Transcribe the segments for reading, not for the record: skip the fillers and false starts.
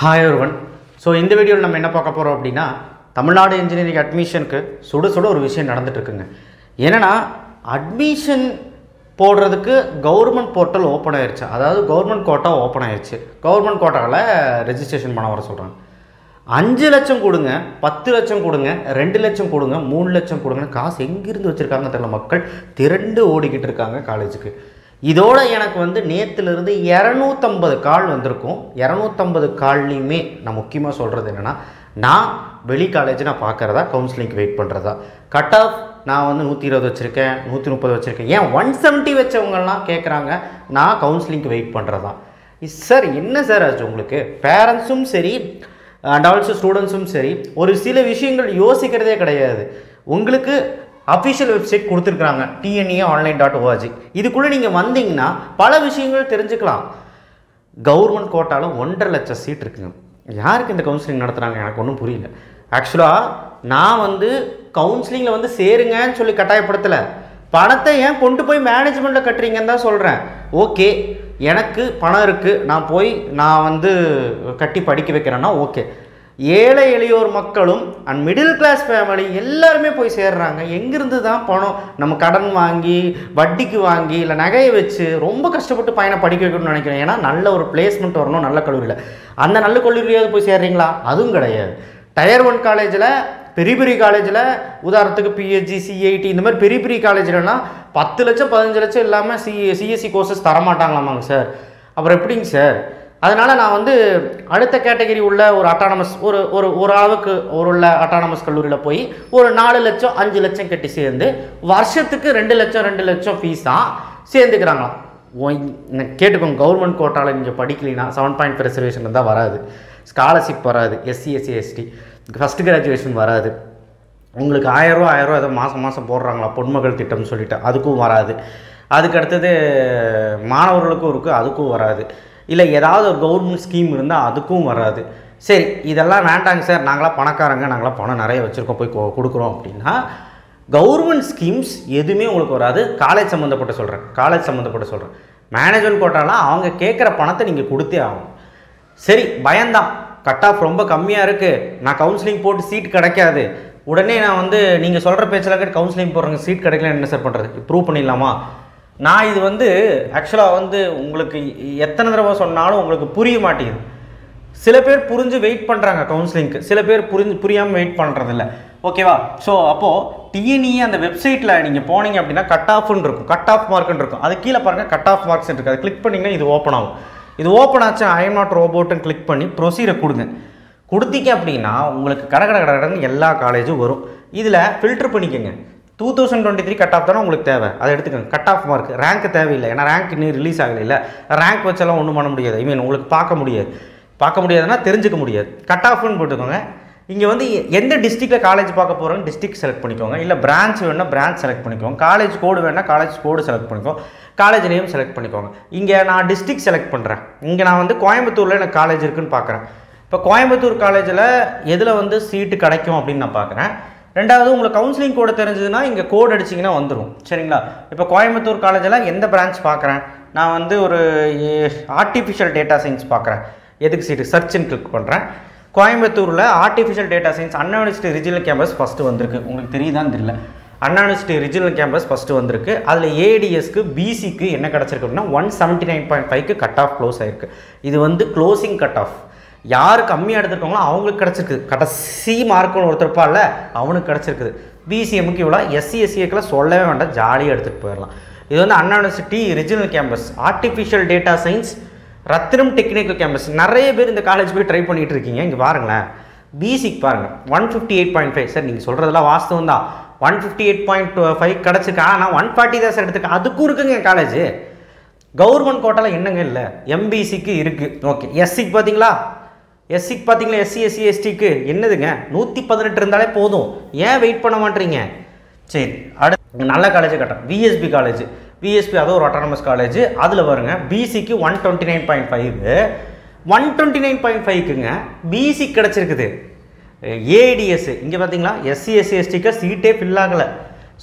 Hi everyone. So இந்த வீடியோவில் நம்ம என்ன பார்க்க போறோம் அப்படினா தமிழ்நாடு இன்ஜினியரிங் அட்மிஷனுக்கு சுட ஒரு விஷயம் நடந்துட்டு இருக்குங்க. என்னன்னா அட்மிஷன் போடுறதுக்கு கவர்மெண்ட் போர்ட்டல் ஓபன் ஆயிருச்சு. அதாவது கவர்மெண்ட் கோட்டா ஓபன் ஆயிருச்சு. கவர்மெண்ட் கோட்டால ரெஜிஸ்ட்ரேஷன் பண்ண வர சொல்றாங்க. 5 லட்சம் கொடுங்க, 10 லட்சம் கொடுங்க, 2 லட்சம் கொடுங்க, 3 லட்சம் கொடுங்க. காசு எங்க இருந்து வச்சிருக்காங்க தெரியல. மக்கள் திரண்டு ஓடிக்கிட்டு இருக்காங்க காலேஜுக்கு. இதோட எனக்கு வந்து நேத்திலிருந்து 250 கால் வந்திருக்கும். 250 கால்லையுமே நான் முக்கியமாக சொல்கிறது என்னென்னா, நான் வெளி காலேஜ் நான் பார்க்குறதா, கவுன்சிலிங்க்கு வெயிட் பண்ணுறதா. கட் ஆஃப் நான் வந்து 120 வச்சுருக்கேன், 130 வச்சுருக்கேன், ஏன் 170 வச்சவங்கலாம் கேட்குறாங்க நான் கவுன்சிலிங்க்கு வெயிட் பண்ணுறதா. சார் என்ன சார் ஆச்சு உங்களுக்கு? பேரண்ட்ஸும் சரி அண்ட் ஆல்சோ ஸ்டூடெண்ட்ஸும் சரி ஒரு சில விஷயங்கள் யோசிக்கிறதே கிடையாது. உங்களுக்கு அஃபிஷியல் வெப்சைட் கொடுத்துருக்குறாங்க, tne.online.org. இதுக்குள்ளே நீங்கள் வந்தீங்கன்னா பல விஷயங்கள் தெரிஞ்சுக்கலாம். கவர்மெண்ட் கோட்டாவில் 1.5 லட்சம் சீட் இருக்குங்க. யாருக்கு இந்த கவுன்சிலிங் நடத்துகிறாங்க எனக்கு ஒன்றும் புரியல. ஆக்சுவலாக நான் வந்து கவுன்சிலிங்கில் வந்து சேருங்கன்னு சொல்லி கட்டாயப்படுத்தலை. பணத்தை ஏன் கொண்டு போய் மேனேஜ்மெண்ட்டில் கட்டுறீங்கன்னு தான் சொல்கிறேன். ஓகே, எனக்கு பணம் இருக்குது, நான் வந்து கட்டி படிக்க வைக்கிறேன்னா ஓகே. ஏழை எளியோர் மக்களும் அண்ட் மிடில் கிளாஸ் ஃபேமிலி எல்லாருமே போய் சேர்றாங்க. எங்கேருந்து தான் பணம் நம்ம கடன் வாங்கி வட்டிக்கு வாங்கி இல்லை நகையை வச்சு ரொம்ப கஷ்டப்பட்டு பையனை படிக்க வைக்கணும்னு நினைக்கிறேன். ஏன்னா நல்ல ஒரு பிளேஸ்மெண்ட் வரணும் நல்ல கல்லூரியில். அந்த நல்ல கல்லூரியாவது போய் சேர்றீங்களா? அதுவும் கிடையாது. டயர் 1 காலேஜில் பெரிய காலேஜில் உதாரணத்துக்கு பிஹெச்டி சிஐடி இந்த மாதிரி பெரிய காலேஜிலலாம் 10 லட்சம் 15 லட்சம் இல்லாமல் சிஎஸ்சி கோர்சஸ் தரமாட்டாங்களாமாங்க சார். அப்புறம் எப்படிங்க சார்? அதனால் நான் வந்து அடுத்த கேட்டகரி உள்ள ஒரு அட்டானமஸ் ஒரு அளவுக்கு உள்ள அட்டானமஸ் கல்லூரியில் போய் ஒரு 4 லட்சம் 5 லட்சம் கட்டி சேர்ந்து வருஷத்துக்கு 2 லட்சம் ஃபீஸ் தான் சேர்ந்துக்கிறாங்களாம். கேட்டுக்கோங்க, கவர்மெண்ட் கோட்டாவில் நீங்கள் படிக்கலைன்னா 7.5 ரிசர்வேஷன் இருந்தால் வராது, ஸ்காலர்ஷிப் வராது, எஸ்சி எஸ்டி ஃபஸ்ட் கிராஜுவேஷன் வராது, உங்களுக்கு 1000 ரூபா ஏதோ மாதம் போடுறாங்களா பொன்மகள் திட்டம்னு சொல்லிட்டு அதுக்கும் வராது. அதுக்கு அடுத்தது மாணவர்களுக்கும் இருக்குது, அதுக்கும் வராது. இல்லை ஏதாவது ஒரு கவர்மெண்ட் ஸ்கீம் இருந்தால் அதுக்கும் வராது. சரி, இதெல்லாம் வேண்டாங்க சார், நாங்களாம் பணக்காரங்க, நாங்களாம் பணம் நிறைய வச்சுருக்கோம், போய் கொடுக்குறோம் அப்படின்னா கவர்மெண்ட் ஸ்கீம்ஸ் எதுவுமே உங்களுக்கு வராது. காலேஜ் சம்மந்தப்பட்ட சொல்கிறேன். மேனேஜ்மெண்ட் கோட்டாலாம் அவங்க கேட்குற பணத்தை நீங்கள் கொடுத்தே ஆகும். சரி, பயந்தான், கட் ஆஃப் ரொம்ப கம்மியாக இருக்குது, நான் கவுன்சிலிங் போட்டு சீட் கிடைக்காது, உடனே நான் வந்து நீங்கள் சொல்கிற பேச்சில் கேட்டு கவுன்சிலிங் போடுறாங்க, சீட் கிடைக்கல, என்ன சார் பண்ணுறது? ப்ரூவ் பண்ணிடலாமா? நான் இது வந்து ஆக்சுவலாக வந்து உங்களுக்கு எத்தனை தடவை சொன்னாலும் உங்களுக்கு புரிய மாட்டேங்குது. சில பேர் புரிஞ்சு வெயிட் பண்ணுறாங்க கவுன்சிலிங்க்கு, சில பேர் புரியாமல் வெயிட் பண்ணுறதில்ல. ஓகேவா? ஸோ அப்போது டிஎன்இ அந்த வெப்சைட்டில் நீங்கள் போனீங்க அப்படின்னா கட் ஆஃப்னு இருக்கும், கட் ஆஃப் மார்க்குன்னு இருக்கும். அது கீழே பாருங்கள் கட் ஆஃப் மார்க்ஸ் இருக்குது. அது கிளிக் பண்ணிங்கன்னா இது ஓப்பன் ஆகும். இது ஓப்பன் ஆச்சு, ஐ எம் நாட் ரோபோட்டுன்னு கிளிக் பண்ணி ப்ரொசீரை கொடுத்தீங்க அப்படின்னா உங்களுக்கு கடன்னு எல்லா காலேஜும் வரும். இதில் ஃபில்டர் பண்ணிக்கோங்க. 2023 கட் ஆஃப் தானே உங்களுக்கு தேவை, அதை எடுத்துக்கோங்க. கட் ஆஃப் மார்க், ரேங்க் தேவையில்லை. ஏன்னா ரேங்க் இன்னும் ரிலீஸ் ஆகலை. ரேங்க் வச்செல்லாம் ஒன்றும் பண்ண முடியாது. உங்களுக்கு பார்க்க முடியாதுன்னா தெரிஞ்சுக்க முடியாது. கட் ஆஃப்னு போட்டுக்கோங்க. இங்கே வந்து எந்த டிஸ்ட்ரிக்டில் காலேஜ் பார்க்க போகிறோன்னு டிஸ்ட்ரிக்ட் செலக்ட் பண்ணிக்கோங்க. இல்லை பிரான்ச் வேணுன்னா பிரான்ச் செலக்ட் பண்ணிக்கோங்க. காலேஜ் கோடு வேணுன்னா காலேஜ் கோடு செலக்ட் பண்ணிக்கோங்க. காலேஜ் நேம் செலக்ட் பண்ணிக்கோங்க. இங்கே நான் டிஸ்ட்ரிக்ட் செலக்ட் பண்ணுறேன். இங்கே நான் வந்து கோயம்புத்தூரில் எனக்கு காலேஜ் இருக்குதுன்னு பார்க்குறேன். இப்போ கோயம்புத்தூர் காலேஜில் எதில் வந்து சீட்டு கிடைக்கும் அப்படின்னு நான் பார்க்குறேன். ரெண்டாவது, உங்களுக்கு கவுன்சிலிங் கோடு தெரிஞ்சதுன்னா இங்கே கோடு அடிச்சிங்கன்னா வந்துடும். சரிங்களா? இப்போ கோயம்புத்தூர் காலேஜில் எந்த பிரான்ச் பார்க்குறேன்? நான் வந்து ஒரு ஆர்டிஃபிஷியல் டேட்டா சயின்ஸ் பார்க்குறேன். எதுக்கு சீட்டு? சர்ச்ன்னு கிளிக் பண்ணுறேன். கோயம்புத்தூரில் ஆர்டிஃபிஷியல் டேட்டா சயின்ஸ் அண்ணா யூனிவர்சிட்டி ரீஜனல் கேம்பஸ் ஃபஸ்ட்டு வந்திருக்கு. உங்களுக்கு தெரியுதான்னு தெரியல. அண்ணா யூனிவர்சிட்டி ரீஜனல் கேம்பஸ் ஃபஸ்ட்டு வந்திருக்கு. அதில் ஏடிஎஸ்க்கு பிசிக்கு என்ன கிடச்சிருக்கு அப்படின்னா 179.5க்கு கட் ஆஃப் க்ளோஸ் ஆகிருக்கு. இது வந்து க்ளோசிங் கட் ஆஃப். யார் கம்மியாக எடுத்துருக்காங்களோ அவங்களுக்கு கிடச்சிருக்குது. கடைசி மார்க்குன்னு ஒருத்தருப்பால அவனுக்கு கிடச்சிருக்குது. பிசிஎம்முக்கு இவ்வளோ, எஸ்சி எஸ்சிஏக்கெல்லாம் சொல்லவே வேண்டாம், ஜாலியாக எடுத்துகிட்டு போயிடலாம். இது வந்து Anna university regional campus artificial data science Rathinam technical campus. நிறைய பேர் இந்த காலேஜ் போய் ட்ரை பண்ணிகிட்டு இருக்கீங்க. இங்கே பாருங்களேன், பிசிக்கு பாருங்கள் 158.5. சார் நீங்கள் சொல்கிறதெல்லாம் வாஸ்தவம் தான், 158.5 கிடச்சிருக்கா. ஆனால் 140 தான் சார் எடுத்துருக்கேன். அதுக்கும் இருக்குங்க என் காலேஜ். கவர்மெண்ட் கோட்டாவில் என்னங்க இல்லை? எம்பிசிக்கு இருக்குது. ஓகே, எஸ்சிக்கு பார்த்தீங்களா? எஸ்சி எஸ்சி எஸ்டிக்கு என்னதுங்க 118 இருந்தாலே போதும். ஏன் வெயிட் பண்ண மாட்டீங்க? சரி, அடுத்து நல்ல காலேஜ் கட்டுறேன். VSP college. விஎஸ்பி அது ஒரு அட்டானமஸ் காலேஜ். அதில் வருங்க பிசிக்கு 129.5. 129.5க்குங்க பிசி கிடச்சிருக்குது. ஏடிஎஸ் இங்கே பார்த்தீங்களா? எஸ்சி எஸ்டிக்கு சீட்டே ஃபில் ஆகலை.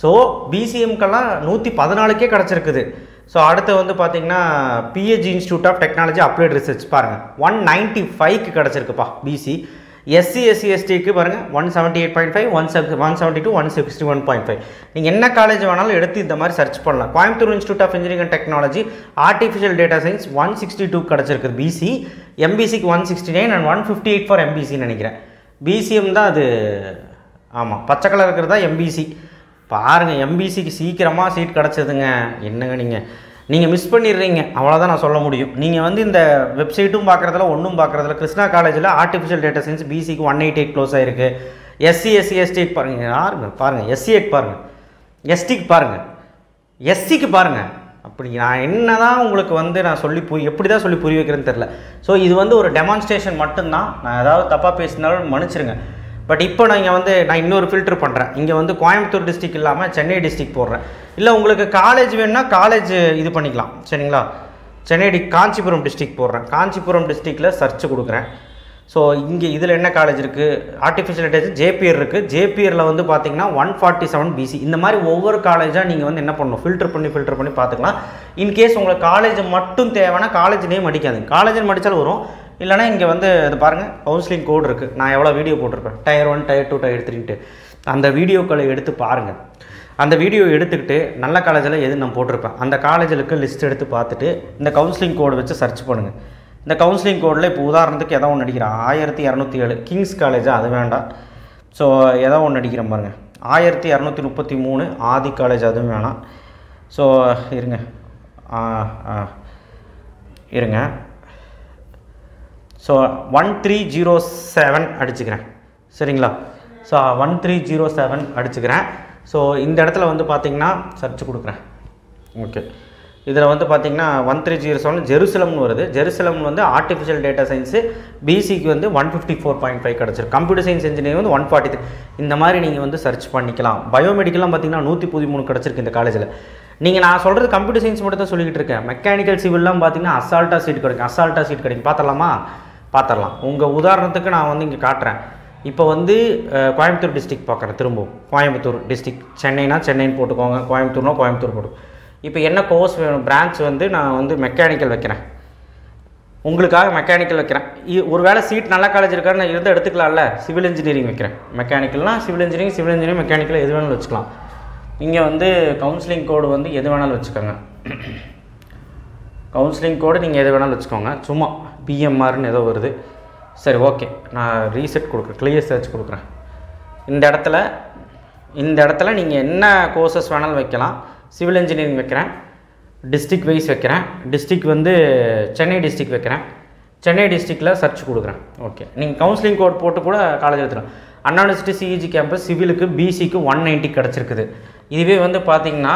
ஸோ பிசிஎம்க்கெல்லாம் 114க்கே கிடச்சிருக்குது. ஸோ அடுத்து வந்து பார்த்தீங்கன்னா பிஹெச் institute of technology applied research பாருங்கள் 195க்கு கிடச்சிருக்குப்பா பிசி. எஸ்சி எஸ்சி எஸ்டிக்கு பாருங்கள் 178.5, 172, 161.5. நீங்கள் என்ன காலேஜ் வேணாலும் எடுத்து இந்த மாதிரி சர்ச் பண்ணலாம். Coimbatore institute of engineering and technology artificial data science 162 கிடச்சிருக்கு பிசி. எம்பிசிக்கு 169 அண்ட் 158 ஃபார் எம்பிசின்னு நினைக்கிறேன். பிசிஎம் தான் அது, ஆமாம் பச்சை கலர் இருக்கிறது தான் எம்பிசி. பாருங்கள் எம்பிசிக்கு சீக்கிரமாக சீட் கிடச்சதுங்க. என்னங்க நீங்கள் மிஸ் பண்ணிடுறீங்க, அவ்வளோதான் நான் சொல்ல முடியும். நீங்கள் வந்து இந்த வெப்சைட்டும் பார்க்குறதுல ஒன்றும் பார்க்குறதுல கிருஷ்ணா காலேஜில் ஆர்டிஃபிஷியல் டேட்டா சயின்ஸ் பிசிக்கு 188 க்ளோஸ் ஆகிருக்கு. எஸ்சி எஸ்சி எஸ்டிக்கு பாருங்கள், பாருங்கள் எஸ்சிக்கு பாருங்கள், எஸ்டிக்கு பாருங்கள், எஸ்சிக்கு பாருங்கள். அப்படி நான் என்ன தான் உங்களுக்கு வந்து நான் சொல்லி எப்படி தான் சொல்லி புரிய வைக்கிறேன்னு தெரில. ஸோ இது வந்து ஒரு டெமான்ஸ்ட்ரேஷன் மட்டும்தான். நான் ஏதாவது தப்பாக பேசினாலும் மன்னிச்சிருங்க. பட் இப்போ நான் இன்னொரு ஃபில்டர் பண்ணுறேன். இங்கே வந்து கோயம்புத்தூர் டிஸ்ட்ரிக்ட் இல்லாமல் சென்னை டிஸ்ட்ரிக்ட் போடுறேன். இல்லை உங்களுக்கு காலேஜ் வேணுன்னா காலேஜ் இது பண்ணிக்கலாம், சரிங்களா. சென்னை காஞ்சிபுரம் டிஸ்ட்ரிக்ட் போடுறேன். காஞ்சிபுரம் டிஸ்ட்ரிக்டில் சர்ச் கொடுக்குறேன். ஸோ இங்கே இதில் என்ன காலேஜ் இருக்குது, ஆர்டிஃபிஷியல் இன்டெலிஜென்ஸ் ஜேபிஆர் இருக்குது. ஜேபிஆரில் வந்து பார்த்தீங்கன்னா 147 பிசி. இந்த மாதிரி ஒவ்வொரு காலேஜாக நீங்கள் வந்து என்ன பண்ணணும், ஃபில்டர் பண்ணி பார்த்துக்கலாம். இன்கேஸ் உங்களுக்கு காலேஜ் மட்டும் தேவைன்னா காலேஜ் நேம் அடிக்காதுங்க, காலேஜ் அடித்தாலும் வரும். இல்லைனா இங்கே வந்து இது பாருங்கள் கவுன்சிலிங் கோடு இருக்குது. நான் எவ்வளோ வீடியோ போட்டிருப்பேன், Tier 1, Tier 2, Tier 3ன்ட்டு. அந்த வீடியோக்களை எடுத்து பாருங்கள். அந்த வீடியோ எடுத்துக்கிட்டு நல்ல காலேஜில் எது நான் போட்டிருப்பேன் அந்த காலேஜுக்கு லிஸ்ட் எடுத்து பார்த்துட்டு இந்த கவுன்சிலிங் கோடு வச்சு சர்ச் பண்ணுங்கள். இந்த கவுன்சிலிங் கோடில் இப்போ உதாரணத்துக்கு எதோ ஒன்று அடிக்கிறேன், 1207 கிங்ஸ் காலேஜா, அது வேண்டாம். ஸோ ஏதோ ஒன்று அடிக்கிறேன் பாருங்கள், 1233 ஆதி காலேஜ், அதுவும் வேணாம். ஸோ இருங்க ஸோ 1307 அடிச்சுக்கிறேன், சரிங்களா. ஸோ 1307 அடிச்சுக்கிறேன். ஸோ இந்த இடத்துல வந்து பார்த்திங்கன்னா சர்ச் கொடுக்குறேன். ஓகே, இதில் வந்து பார்த்திங்கன்னா 1307 ஜெருசலம்னு வருது. ஜெருசலம் வந்து ஆர்டிஃபிஷியல் டேட்டா சயின்ஸு பிசிக்கு வந்து 154.5 கிடச்சிருக்கு. கம்ப்யூட்டர் சயின்ஸ் இன்ஜினியரிங் வந்து 143. இந்த மாதிரி நீங்கள் வந்து சர்ச் பண்ணிக்கலாம். பயோமெடிக்கல்லாம் பார்த்திங்கன்னா 113 கிடச்சிருக்கு இந்த காலேஜில். நான் சொல்கிறது கம்ப்யூட்டர் சயின்ஸ் மட்டும் தான் சொல்லிக்கிட்டு இருக்கேன். மெக்கானிக்கல் சிவில்லாம் பார்த்திங்கன்னா அசால்ட்டாக சீட் கிடைக்கும். பார்த்துடலாம். உங்கள் உதாரணத்துக்கு நான் வந்து இங்கே காட்டுறேன். இப்போ வந்து கோயம்புத்தூர் டிஸ்ட்ரிக்ட் பார்க்குறேன். திரும்பவும் கோயம்புத்தூர் டிஸ்ட்ரிக்ட், சென்னைனா சென்னைன்னு போட்டுக்கோங்க, கோயம்புத்தூர்னா கோயம்புத்தூர் போட்டு. இப்போ என்ன கோர்ஸ் வேணும், பிரான்ச் வந்து நான் வந்து மெக்கானிக்கல் வைக்கிறேன், உங்களுக்காக மெக்கானிக்கல் வைக்கிறேன். ஒரு வேளை சீட் நல்ல காலேஜ் இருக்கான்னு நான் இருந்து எடுத்துக்கலாம்ல, சிவில் இன்ஜினியரிங் வைக்கிறேன். மெக்கானிக்கல்னால் சிவில் இன்ஜினியரிங் மெக்கானிக்கல் எது வேணாலும் வச்சுக்கலாம். இங்கே வந்து கவுன்சிலிங் கோடு வந்து எது வேணாலும் வச்சுக்கோங்க. கவுன்சிலிங் கோடு நீங்கள் எது வேணாலும் வச்சுக்கோங்க. சும்மா பிஎம்ஆர்னு ஏதோ வருது. சரி, ஓகே, நான் ரீசெட் கொடுக்குறேன், கிளியர் சர்ச் கொடுக்குறேன். இந்த இடத்துல நீங்கள் என்ன கோர்சஸ் வேணாலும் வைக்கலாம். சிவில் இன்ஜினியரிங் வைக்கிறேன், டிஸ்ட்ரிக்ட் வைஸ் வைக்கிறேன். டிஸ்ட்ரிக்ட் வந்து சென்னை டிஸ்ட்ரிக்ட் வைக்கிறேன். சென்னை டிஸ்ட்ரிக்டில் சர்ச் கொடுக்குறேன். ஓகே, நீங்கள் கவுன்சிலிங் கோட் போட்டு கூட காலேஜ் எடுத்துக்கலாம். அண்ணா யூனிவர்சிட்டி சிஇஜி கேம்பஸ் சிவிலுக்கு பிசிக்கு 190 கிடச்சிருக்குது. இதுவே வந்து பார்த்திங்கன்னா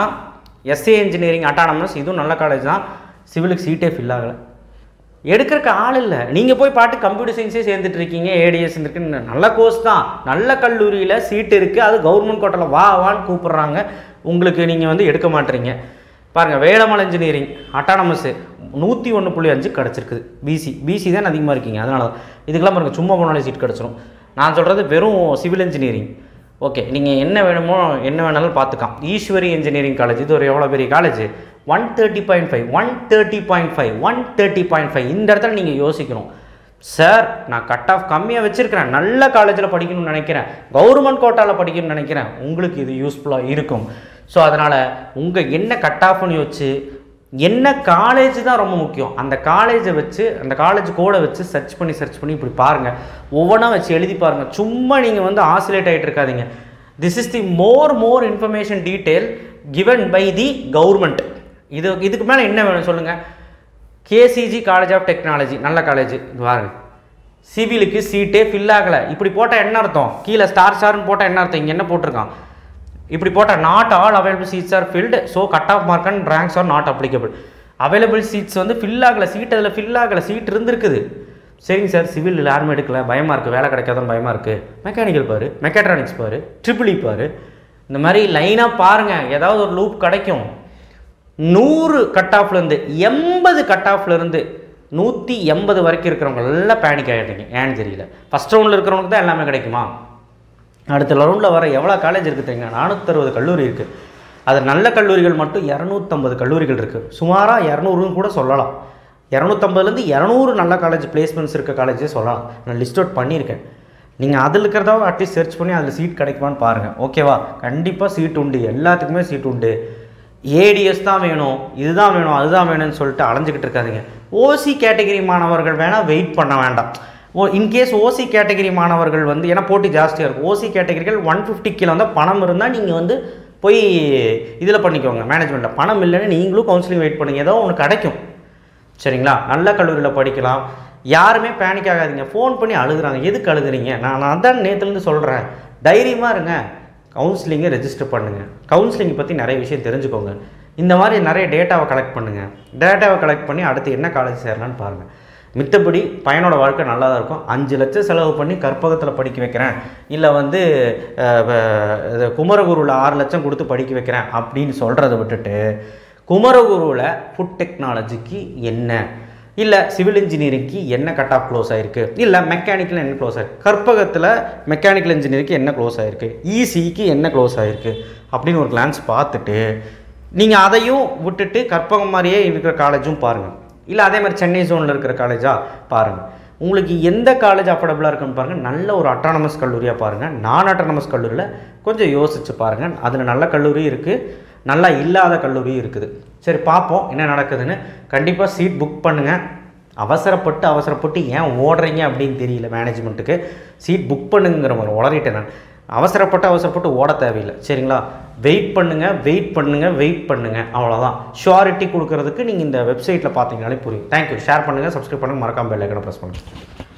எஸ்ஏ இன்ஜினியரிங் அட்டானமஸ், இதுவும் நல்ல காலேஜ் தான். சிவிலுக்கு சீட்டே ஃபில் ஆகலை, எடுக்கிறக்கு ஆள் இல்லை. நீங்கள் போய் பாட்டு கம்ப்யூட்டர் சயின்ஸே சேர்ந்துட்டு இருக்கீங்க, ஏடிஎஸ் இருக்குன்னு நல்ல கோர்ஸ் தான், நல்ல கல்லூரியில் சீட்டு இருக்குது. அது கவர்மெண்ட் கோட்டாவில் வான்னு கூப்பிட்றாங்க. உங்களுக்கு நீங்கள் வந்து எடுக்க மாட்டீங்க. பாருங்கள், வேலமலை இன்ஜினியரிங் அட்டானமஸ் 101.5 கிடச்சிருக்குது. பிசி தான் அதிகமாக இருக்கீங்க, அதனால தான். இதுக்கெல்லாம் பாருங்கள், சும்மா போனாலே சீட் கிடச்சிரும். நான் சொல்கிறது வெறும் சிவில் இன்ஜினியரிங். ஓகே, நீங்கள் என்ன வேணுமோ என்ன வேணாலும் பார்த்துக்கலாம். ஈஸ்வரி இன்ஜினியரிங் காலேஜ், இது ஒரு எவ்வளோ பெரிய காலேஜ், 130.5 இந்த இடத்துல நீங்கள் யோசிக்கணும், சார் நான் கட் ஆஃப் கம்மியாக வச்சுருக்கிறேன், நல்ல காலேஜில் படிக்கணும்னு நினைக்கிறேன், கவர்மெண்ட் கோட்டாவில் படிக்கணும்னு நினைக்கிறேன், உங்களுக்கு இது யூஸ்ஃபுல்லாக இருக்கும். ஸோ அதனால் உங்கள் என்ன கட் ஆஃப்னு யோசிச்சு என்ன காலேஜ் தான் ரொம்ப முக்கியம். அந்த காலேஜை வச்சு, அந்த காலேஜ் கோடை வச்சு சர்ச் பண்ணி இப்படி பாருங்கள். ஒவ்வொன்றா வச்சு எழுதி பாருங்கள். சும்மா நீங்கள் வந்து ஆசிலேட் ஆகிட்டு இருக்காதீங்க. This is the more information detail given by the government. இதுக்கு மேலே என்ன வேணும் சொல்லுங்கள். கேசிஜி காலேஜ் ஆஃப் டெக்னாலஜி நல்ல காலேஜ், இது பாருங்க, சிவிலுக்கு சீட்டே ஃபில் ஆகலை. இப்படி போட்டால் என்ன அர்த்தம், கீழே ஸ்டார்னு போட்டால் என்ன அர்த்தம், இங்கே என்ன போட்டிருக்கான், இப்படி போட்டால் not all available seats are filled, so cut off mark and ranks are not applicable. Available seats வந்து ஃபில் ஆகலை, சீட் அதில் ஃபில் ஆகலை, சீட் இருந்துருக்குது. சரிங்க சார், சிவில் யாருமே எடுக்கல, பயமாக இருக்குது, வேலை கிடைக்காதுன்னு பயமாக இருக்குது, மெக்கானிக்கல் பாரு, மெக்காட்ரானிக்ஸ் பாரு, ட்ரிபிள் இ பாரு, இந்த மாதிரி லைனாக பாருங்கள், ஏதாவது ஒரு லூப் கிடைக்கும். 100 கட் ஆஃப்லேருந்து 80 கட் ஆஃப்லேருந்து 180 வரைக்கும் இருக்கிறவங்க எல்லாம் பேனிக் ஆகிடுறீங்க. ஏன்னு தெரியல. ஃபஸ்ட் ரவுண்டில் இருக்கிறவங்களுக்கு தான் எல்லாமே கிடைக்குமா? அடுத்த ரவுண்டில் வர எவ்வளோ காலேஜ் இருக்குது தெரியுங்க, 460 கல்லூரி இருக்குது. அது நல்ல கல்லூரிகள் மட்டும் 250 கல்லூரிகள் இருக்குது. சுமாராக 200ன்னு கூட சொல்லலாம். 250லேருந்து 200 நல்ல காலேஜ் பிளேஸ்மெண்ட்ஸ் இருக்க காலேஜே சொல்லலாம். நான் லிஸ்ட் அவுட் பண்ணியிருக்கேன். நீங்கள் அதில் இருக்கிறதாவும் அட்லீஸ்ட் சர்ச் பண்ணி அதில் சீட் கிடைக்குமான்னு பாருங்கள். ஓகேவா? கண்டிப்பாக சீட் உண்டு, எல்லாத்துக்குமே சீட் உண்டு. ஏடிஎஸ் தான் வேணும், இதுதான் வேணும், அதுதான் வேணும்னு சொல்லிட்டு அலைஞ்சிக்கிட்டு இருக்காதிங்க. ஓசி கேட்டகரி மாணவர்கள் வேணால் வெயிட் பண்ண வேண்டாம். இன்கேஸ் ஓசி கேட்டகரி மாணவர்கள் வந்து ஏன்னா போட்டி ஜாஸ்தியாக இருக்கும். ஓசி கேட்டகரிகள் 150 கீழே வந்தால் பணம் இருந்தால் நீங்கள் வந்து போய் இதில் பண்ணிக்கோங்க, மேனேஜ்மெண்ட்டில். பணம் இல்லைன்னு நீங்களும் கவுன்சிலிங் வெயிட் பண்ணுங்கள், ஏதோ ஒன்று கிடைக்கும். சரிங்களா? நல்ல கல்லூரியில் படிக்கலாம். யாருமே பேனிக் ஆகாதீங்க. ஃபோன் பண்ணி அழுகுறாங்க, எதுக்கு அழுகுறீங்க? நான் அதான் நேற்றுலேருந்து சொல்கிறேன், தைரியமாக இருங்க, கவுன்சிலிங்கை ரெஜிஸ்டர் பண்ணுங்கள். கவுன்சிலிங்கை பற்றி நிறைய விஷயம் தெரிஞ்சுக்கோங்க. இந்த மாதிரி நிறைய டேட்டாவை கலெக்ட் பண்ணுங்கள். டேட்டாவை கலெக்ட் பண்ணி அடுத்து என்ன காலேஜ் சேரலான்னு பாருங்கள். மித்தபடி பையனோட வாழ்க்கை நல்லா தான் இருக்கும். 5 லட்சம் செலவு பண்ணி கற்பகத்தில் படிக்க வைக்கிறேன், இல்லை வந்து குமரகுருவில் 6 லட்சம் கொடுத்து படிக்க வைக்கிறேன் அப்படின்னு சொல்கிறத விட்டுட்டு, குமரகுருவில் ஃபுட் டெக்னாலஜிக்கு என்ன, இல்லை சிவில் இன்ஜினியரிங்க்கு என்ன கட் ஆஃப் க்ளோஸ் ஆகிருக்கு, இல்லை மெக்கானிக்கல் என்ன க்ளோஸ் ஆகிருக்கு, கற்பகத்தில் மெக்கானிக்கல் இன்ஜினியரிங்க்கு என்ன க்ளோஸ் ஆகிருக்கு, இசிக்கு என்ன க்ளோஸ் ஆகிருக்கு அப்படின்னு ஒரு கிளான்ஸ் பார்த்துட்டு நீங்கள் அதையும் விட்டுட்டு கற்பகம் மாதிரியே இருக்கிற காலேஜும் பாருங்கள். இல்லை அதே மாதிரி சென்னை ஜோனில் இருக்கிற காலேஜாக பாருங்கள். உங்களுக்கு எந்த காலேஜ் அஃபோர்டபுளாக இருக்குன்னு பாருங்கள். நல்ல ஒரு அட்டானமஸ் கல்லூரியாக பாருங்கள். நான் அட்டானமஸ் கல்லூரியில் கொஞ்சம் யோசித்து பாருங்கள். அதில் நல்ல கல்லூரி இருக்குது, நல்லா இல்லாத கல்லூரியும் இருக்குது. சரி, பார்ப்போம் என்ன நடக்குதுன்னு. கண்டிப்பாக சீட் புக் பண்ணுங்கள். அவசரப்பட்டு ஏன் ஓடுறீங்க அப்படின்னு தெரியல மேனேஜ்மெண்ட்டுக்கு. சீட் புக் பண்ணுங்கிற மாதிரி உளறிட்டேன் நான். அவசரப்பட்டு ஓட தேவையில்லை. சரிங்களா? வெயிட் பண்ணுங்கள் அவ்வளோதான். ஷுவாரிட்டி கொடுக்கறதுக்கு நீங்கள் இந்த வெப்சைட்டில் பார்த்தீங்கனாலே புரியும். தேங்க்யூ. ஷேர் பண்ணுங்கள், சப்ஸ்கிரைப் பண்ணுங்கள், மறக்காமல் பெல் ஐக்கானை ப்ரெஸ் பண்ணுங்கள்.